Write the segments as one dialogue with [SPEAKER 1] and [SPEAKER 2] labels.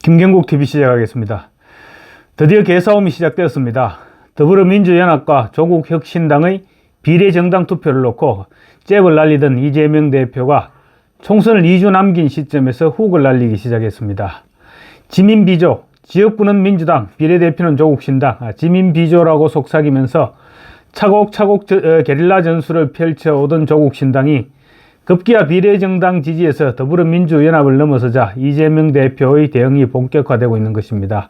[SPEAKER 1] 김경국 TV 시작하겠습니다. 드디어 개싸움이 시작되었습니다. 더불어민주연합과 조국혁신당의 비례정당 투표를 놓고 잽을 날리던 이재명 대표가 총선을 2주 남긴 시점에서 훅을 날리기 시작했습니다. 지민비조, 지역구는 민주당, 비례대표는 조국신당, 지민비조라고 속삭이면서 차곡차곡 게릴라 전술을 펼쳐오던 조국신당이 급기야 비례정당 지지에서 더불어민주연합을 넘어서자 이재명 대표의 대응이 본격화되고 있는 것입니다.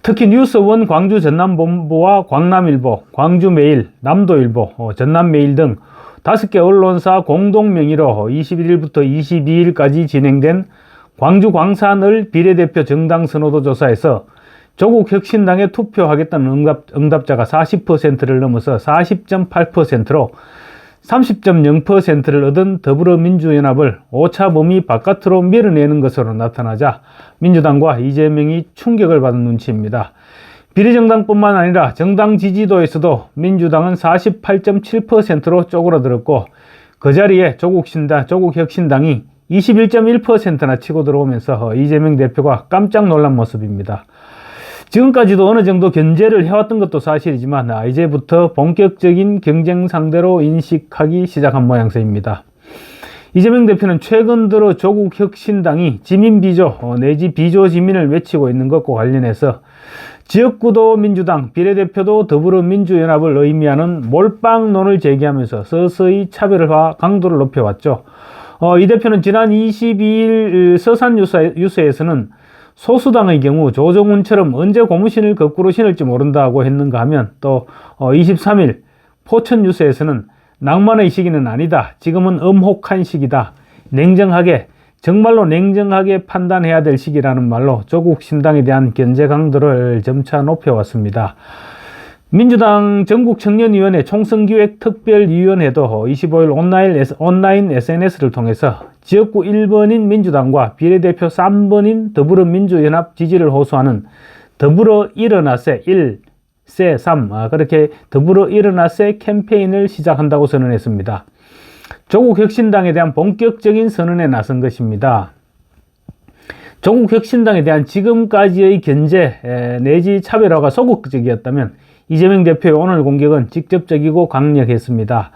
[SPEAKER 1] 특히 뉴스원 광주 전남본부와 광남일보, 광주매일, 남도일보, 전남매일 등 5개 언론사 공동 명의로 21일부터 22일까지 진행된 광주 광산을 비례대표 정당 선호도 조사에서 조국혁신당에 투표하겠다는 응답자가 40%를 넘어서 40.8%로 30.0%를 얻은 더불어민주연합을 오차 범위 바깥으로 밀어내는 것으로 나타나자 민주당과 이재명이 충격을 받은 눈치입니다. 비례정당뿐만 아니라 정당 지지도에서도 민주당은 48.7%로 쪼그라들었고 그 자리에 조국혁신당이 21.1%나 치고 들어오면서 이재명 대표가 깜짝 놀란 모습입니다. 지금까지도 어느 정도 견제를 해왔던 것도 사실이지만 이제부터 본격적인 경쟁 상대로 인식하기 시작한 모양새입니다. 이재명 대표는 최근 들어 조국혁신당이 지민비조 내지 비조지민을 외치고 있는 것과 관련해서 지역구도 민주당, 비례대표도 더불어민주연합을 의미하는 몰빵론을 제기하면서 서서히 차별화 강도를 높여왔죠. 이 대표는 지난 22일 서산유세에서는 소수당의 경우 조정훈처럼 언제 고무신을 거꾸로 신을지 모른다고 했는가 하면 또 23일 포천유세에서는 낭만의 시기는 아니다. 지금은 엄혹한 시기다. 정말로 냉정하게 판단해야 될 시기라는 말로 조국신당에 대한 견제 강도를 점차 높여왔습니다. 민주당 전국청년위원회 총선기획특별위원회도 25일 온라인 SNS를 통해서 지역구 1번인 민주당과 비례대표 3번인 더불어민주연합 지지를 호소하는 더불어 일어나세 1세 3 그렇게 더불어 일어나세 캠페인을 시작한다고 선언했습니다. 조국혁신당에 대한 본격적인 선언에 나선 것입니다. 조국혁신당에 대한 지금까지의 견제 내지 차별화가 소극적이었다면 이재명 대표의 오늘 공격은 직접적이고 강력했습니다.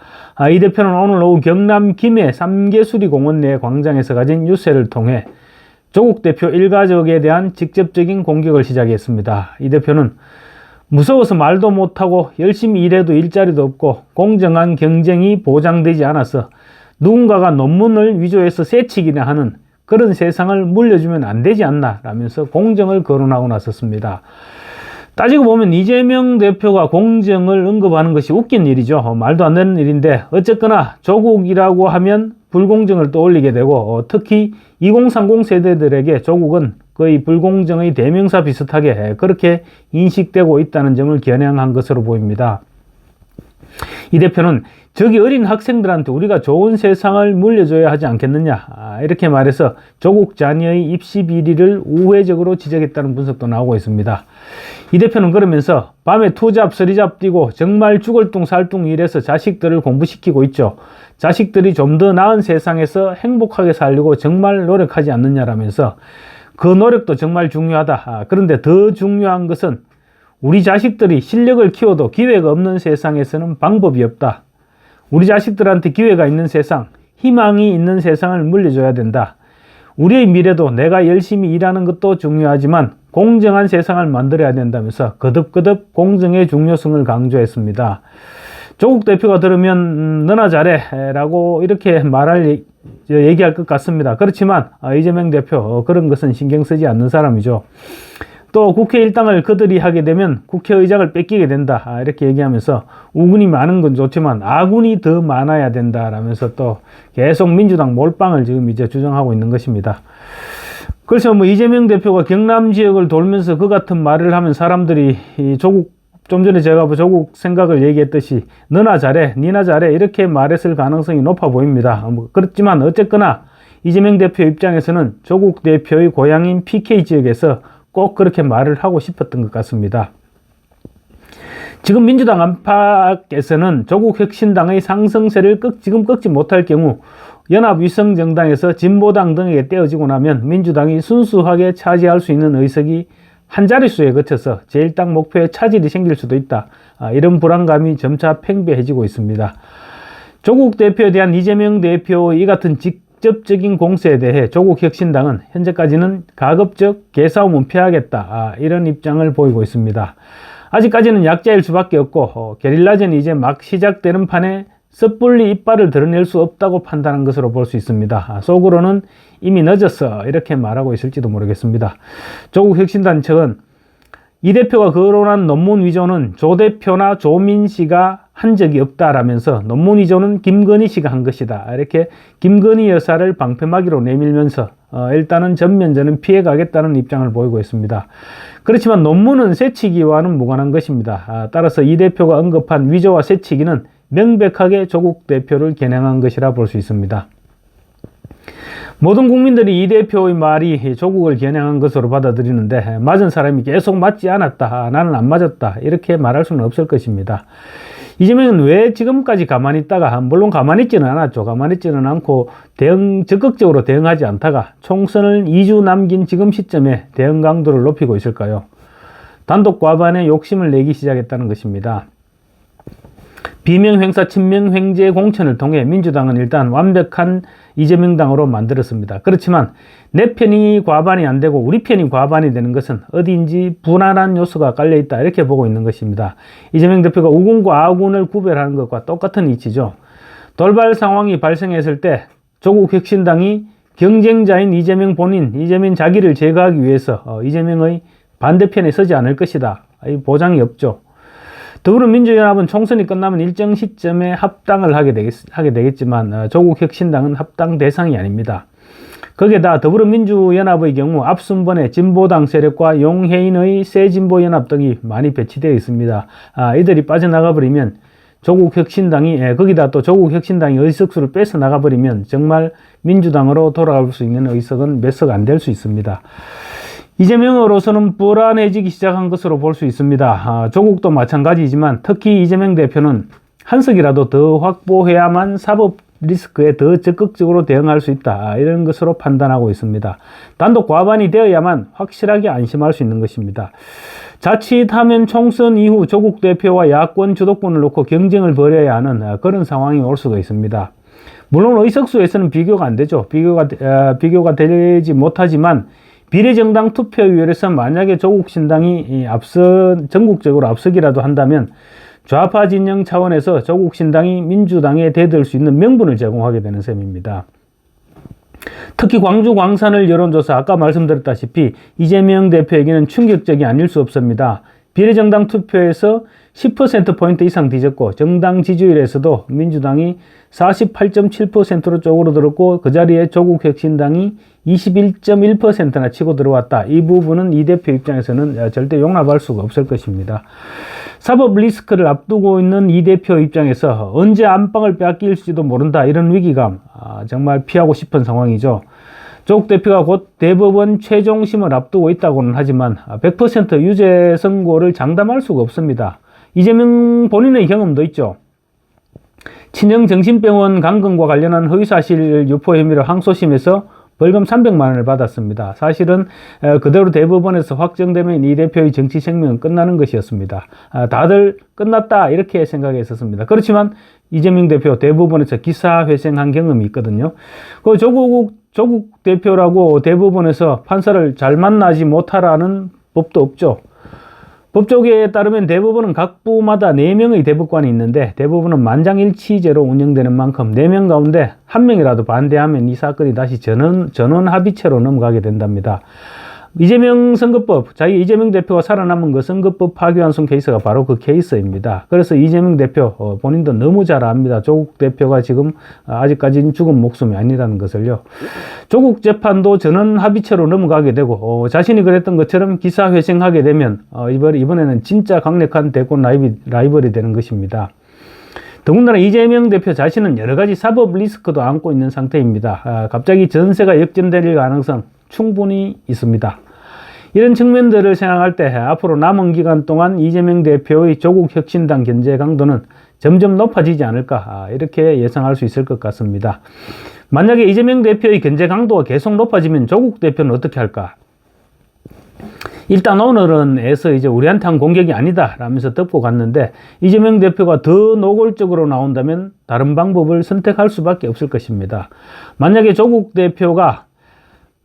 [SPEAKER 1] 이 대표는 오늘 오후 경남 김해 3개수리공원 내 광장에서 가진 유세를 통해 조국 대표 일가족에 대한 직접적인 공격을 시작했습니다. 이 대표는 무서워서 말도 못하고 열심히 일해도 일자리도 없고 공정한 경쟁이 보장되지 않아서 누군가가 논문을 위조해서 새치기나 하는 그런 세상을 물려주면 안 되지 않나 라면서 공정을 거론하고 나섰습니다. 따지고 보면 이재명 대표가 공정을 언급하는 것이 웃긴 일이죠. 말도 안 되는 일인데 어쨌거나 조국이라고 하면 불공정을 떠올리게 되고 특히 2030 세대들에게 조국은 거의 불공정의 대명사 비슷하게 그렇게 인식되고 있다는 점을 겨냥한 것으로 보입니다. 이 대표는 저기 어린 학생들한테 우리가 좋은 세상을 물려줘야 하지 않겠느냐 이렇게 말해서 조국 자녀의 입시 비리를 우회적으로 지적했다는 분석도 나오고 있습니다. 이 대표는 그러면서 밤에 투잡 서리잡 뛰고 정말 죽을 둥 살 둥 일해서 자식들을 공부시키고 있죠. 자식들이 좀 더 나은 세상에서 행복하게 살려고 정말 노력하지 않느냐라면서 그 노력도 정말 중요하다. 그런데 더 중요한 것은 우리 자식들이 실력을 키워도 기회가 없는 세상에서는 방법이 없다. 우리 자식들한테 기회가 있는 세상, 희망이 있는 세상을 물려줘야 된다. 우리의 미래도 내가 열심히 일하는 것도 중요하지만 공정한 세상을 만들어야 된다면서 거듭거듭 공정의 중요성을 강조했습니다. 조국 대표가 들으면 너나 잘해 라고 이렇게 얘기할 것 같습니다. 그렇지만 이재명 대표 그런 것은 신경 쓰지 않는 사람이죠. 또 국회 일당을 그들이 하게 되면 국회의장을 뺏기게 된다 이렇게 얘기하면서 우군이 많은 건 좋지만 아군이 더 많아야 된다라면서 또 계속 민주당 몰빵을 지금 이제 주장하고 있는 것입니다. 그래서 이재명 대표가 경남 지역을 돌면서 그 같은 말을 하면 사람들이 좀 전에 제가 조국 생각을 얘기했듯이 너나 잘해 니나 잘해 이렇게 말했을 가능성이 높아 보입니다. 그렇지만 어쨌거나 이재명 대표 입장에서는 조국 대표의 고향인 PK 지역에서 꼭 그렇게 말을 하고 싶었던 것 같습니다. 지금 민주당 안팎에서는 조국혁신당의 상승세를 지금 꺾지 못할 경우 연합위성정당에서 진보당 등에게 떼어지고 나면 민주당이 순수하게 차지할 수 있는 의석이 한 자릿수에 그쳐서 제1당 목표에 차질이 생길 수도 있다. 이런 불안감이 점차 팽배해지고 있습니다. 조국 대표에 대한 이재명 대표의 이 같은 직접적인 공세에 대해 조국혁신당은 현재까지는 가급적 개싸움은 피하겠다. 이런 입장을 보이고 있습니다. 아직까지는 약자일 수밖에 없고 게릴라전이 이제 막 시작되는 판에 섣불리 이빨을 드러낼 수 없다고 판단한 것으로 볼 수 있습니다. 속으로는 이미 늦었어 이렇게 말하고 있을지도 모르겠습니다. 조국혁신당 측은 이 대표가 거론한 논문 위조는 조 대표나 조민 씨가 한 적이 없다라면서 논문 위조는 김건희 씨가 한 것이다. 이렇게 김건희 여사를 방패막이로 내밀면서 일단은 전면전은 피해가겠다는 입장을 보이고 있습니다. 그렇지만 논문은 새치기와는 무관한 것입니다. 따라서 이 대표가 언급한 위조와 새치기는 명백하게 조국 대표를 겨냥한 것이라 볼 수 있습니다. 모든 국민들이 이 대표의 말이 조국을 겨냥한 것으로 받아들이는데 맞은 사람이 계속 맞지 않았다. 나는 안 맞았다. 이렇게 말할 수는 없을 것입니다. 이재명은 왜 지금까지 가만히 있다가 물론 가만히 있지는 않았죠. 가만히 있지는 않고 적극적으로 대응하지 않다가 총선을 2주 남긴 지금 시점에 대응 강도를 높이고 있을까요? 단독 과반에 욕심을 내기 시작했다는 것입니다. 비명횡사 친명횡재 공천을 통해 민주당은 일단 완벽한 이재명 당으로 만들었습니다. 그렇지만 내 편이 과반이 안 되고 우리 편이 과반이 되는 것은 어디인지 불안한 요소가 깔려있다 이렇게 보고 있는 것입니다. 이재명 대표가 우군과 아군을 구별하는 것과 똑같은 이치죠. 돌발 상황이 발생했을 때 조국 혁신당이 경쟁자인 이재명 본인, 이재명 자기를 제거하기 위해서 이재명의 반대편에 서지 않을 것이다. 보장이 없죠. 더불어민주연합은 총선이 끝나면 일정 시점에 합당을 하게 되겠지만 조국 혁신당은 합당 대상이 아닙니다. 거기에다 더불어민주연합의 경우 앞순번에 진보당 세력과 용해인의 새진보연합 등이 많이 배치되어 있습니다. 이들이 빠져나가 버리면 조국혁신당이 거기다 또 조국혁신당이 의석수를 뺏어 나가 버리면 정말 민주당으로 돌아갈 수 있는 의석은 몇 석 안 될 수 있습니다. 이재명으로서는 불안해지기 시작한 것으로 볼 수 있습니다. 조국도 마찬가지지만 특히 이재명 대표는 한 석이라도 더 확보해야만 사법 리스크에 더 적극적으로 대응할 수 있다. 이런 것으로 판단하고 있습니다. 단독 과반이 되어야만 확실하게 안심할 수 있는 것입니다. 자칫하면 총선 이후 조국 대표와 야권 주도권을 놓고 경쟁을 벌여야 하는 그런 상황이 올 수도 있습니다. 물론 의석수에서는 비교가 안 되죠. 비교가 되지 못하지만 비례정당 투표율에서 만약에 조국신당이 전국적으로 앞서기라도 한다면 좌파 진영 차원에서 조국신당이 민주당에 대들 수 있는 명분을 제공하게 되는 셈입니다. 특히 광주 광산을 여론조사 아까 말씀드렸다시피 이재명 대표에게는 충격적이 아닐 수 없습니다. 비례정당 투표에서 10%포인트 이상 뒤졌고 정당 지지율에서도 민주당이 48.7%로 쪼그러들었고 그 자리에 조국혁신당이 21.1%나 치고 들어왔다. 이 부분은 이 대표 입장에서는 절대 용납할 수가 없을 것입니다. 사법 리스크를 앞두고 있는 이 대표 입장에서 언제 안방을 빼앗길지도 모른다. 이런 위기감 정말 피하고 싶은 상황이죠. 조국 대표가 곧 대법원 최종심을 앞두고 있다고는 하지만 100% 유죄 선고를 장담할 수가 없습니다. 이재명 본인의 경험도 있죠. 친형 정신병원 강금과 관련한 허위사실 유포 혐의로 항소심에서 벌금 300만 원을 받았습니다. 사실은 그대로 대법원에서 확정되면 이 대표의 정치 생명은 끝나는 것이었습니다. 다들 끝났다 이렇게 생각했었습니다. 그렇지만 이재명 대표 대법원에서 기사회생한 경험이 있거든요. 그 조국 대표라고 대법원에서 판사를 잘 만나지 못하라는 법도 없죠. 법조계에 따르면 대법원은 각 부마다 4명의 대법관이 있는데 대법원은 만장일치제로 운영되는 만큼 4명 가운데 1명이라도 반대하면 이 사건이 다시 전원 합의체로 넘어가게 된답니다. 이재명 선거법, 이재명 대표가 살아남은 그 선거법 파기환송 케이스가 바로 그 케이스입니다. 그래서 이재명 대표 본인도 너무 잘 압니다. 조국 대표가 지금 아직까지는 죽은 목숨이 아니라는 것을요. 조국 재판도 전원 합의체로 넘어가게 되고 자신이 그랬던 것처럼 기사회생하게 되면 이번에는 진짜 강력한 대권 라이벌이 되는 것입니다. 더군다나 이재명 대표 자신은 여러 가지 사법 리스크도 안고 있는 상태입니다. 갑자기 전세가 역전될 가능성 충분히 있습니다. 이런 측면들을 생각할 때 앞으로 남은 기간 동안 이재명 대표의 조국 혁신당 견제 강도는 점점 높아지지 않을까 이렇게 예상할 수 있을 것 같습니다. 만약에 이재명 대표의 견제 강도가 계속 높아지면 조국 대표는 어떻게 할까? 일단 오늘은 애서 이제 우리한테 한 공격이 아니다 라면서 덮고 갔는데, 이재명 대표가 더 노골적으로 나온다면 다른 방법을 선택할 수밖에 없을 것입니다. 만약에 조국 대표가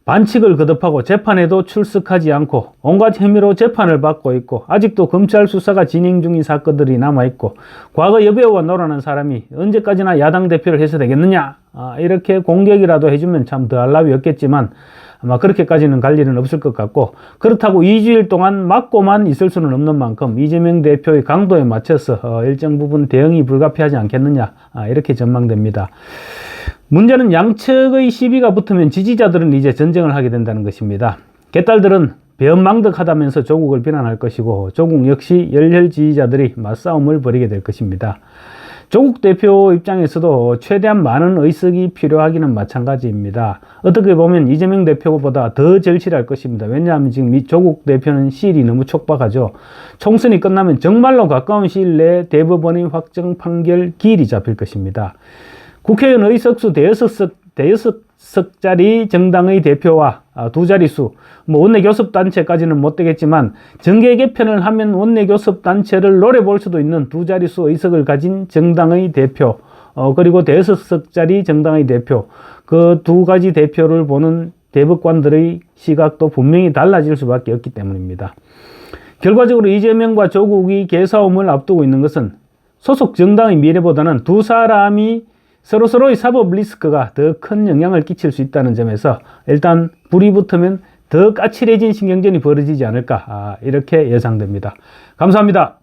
[SPEAKER 1] 반칙을 거듭하고 재판에도 출석하지 않고 온갖 혐의로 재판을 받고 있고 아직도 검찰 수사가 진행 중인 사건들이 남아있고 과거 여배우와 놀아난 사람이 언제까지나 야당 대표를 해서 되겠느냐, 이렇게 공격이라도 해주면 참 더할 나위 없겠지만 아마 그렇게까지는 갈 일은 없을 것 같고, 그렇다고 2주일 동안 막고만 있을 수는 없는 만큼 이재명 대표의 강도에 맞춰서 일정 부분 대응이 불가피하지 않겠느냐, 이렇게 전망됩니다. 문제는 양측의 시비가 붙으면 지지자들은 이제 전쟁을 하게 된다는 것입니다. 개딸들은 배은망덕하다면서 조국을 비난할 것이고 조국 역시 열혈 지지자들이 맞싸움을 벌이게 될 것입니다. 조국 대표 입장에서도 최대한 많은 의석이 필요하기는 마찬가지입니다. 어떻게 보면 이재명 대표보다 더 절실할 것입니다. 왜냐하면 지금 조국 대표는 시일이 너무 촉박하죠. 총선이 끝나면 정말로 가까운 시일 내에 대법원의 확정 판결 기일이 잡힐 것입니다. 국회의원 의석수 대여섯석짜리 정당의 대표와 두 자릿수, 원내교섭단체까지는 못 되겠지만 정계 개편을 하면 원내교섭단체를 노려볼 수도 있는 두 자릿수 의석을 가진 정당의 대표, 그리고 대여섯석짜리 정당의 대표, 그 두 가지 대표를 보는 대법관들의 시각도 분명히 달라질 수밖에 없기 때문입니다. 결과적으로 이재명과 조국이 개싸움을 앞두고 있는 것은 소속 정당의 미래보다는 두 사람이 서로서로의 사법 리스크가 더 큰 영향을 끼칠 수 있다는 점에서 일단 불이 붙으면 더 까칠해진 신경전이 벌어지지 않을까, 이렇게 예상됩니다. 감사합니다.